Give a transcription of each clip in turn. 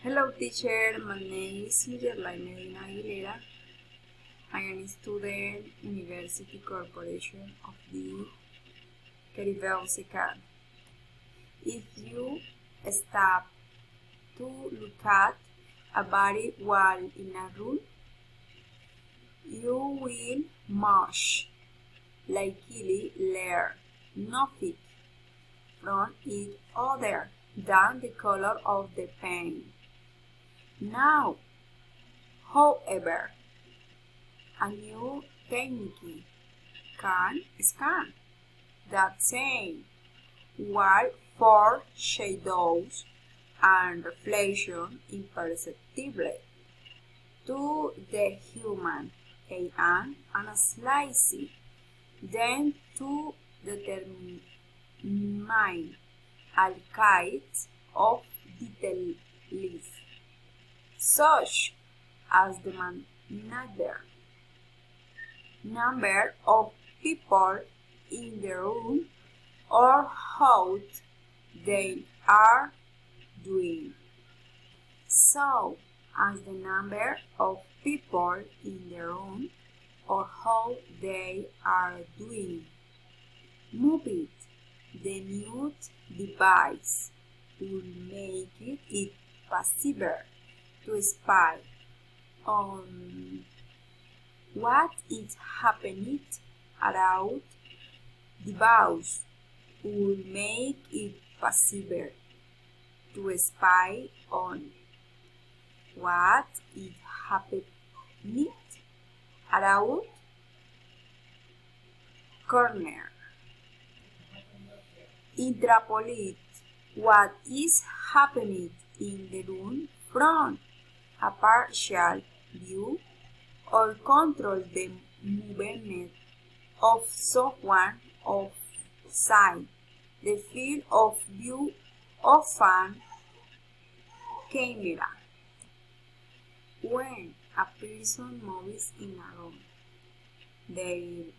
Hello teacher, my name is Miralay Medina Aguilera. I am a student University Corporation of the Caribbean Second. If you stop to look at a body while in a room, you will most likely learn nothing from it other than the color of the paint. Now, however, a new technique can scan that same while for shadows and reflection imperceptible to the human eye and slicing then to determine alkyds of details such as the number of people in the room or how they are doing. So, as the number of people in the room or how they are doing. Move it. The new device will make it possible to spy on what is happening around the house. Will make it possible to spy on what is happening around corner. Interpolate what is happening in the room from a partial view or control the movement of someone outside the field of view of an camera. When a person moves in a room, their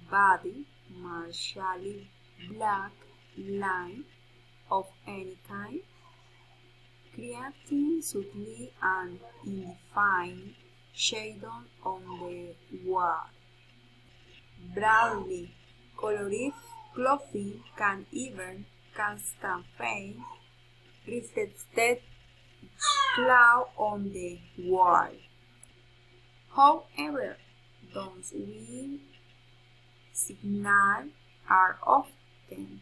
body martially black line of any kind, creating subtly an indefined shadow on the wall. Broadly colored clothing can even cast a faint reflected cloud on the wall. However, those wind signals are often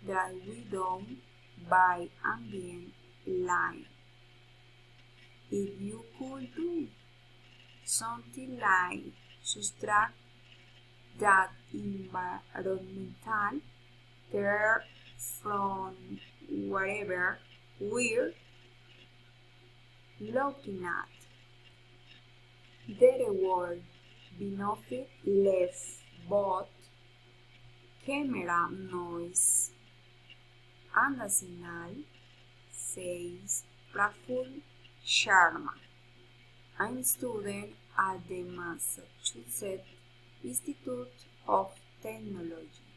driven down by ambient light. If you could do something like subtract that environmental glare from whatever we're looking at, the reward benefit left both camera noise and the signal, says Praful Sharma, a student at the Massachusetts Institute of Technology.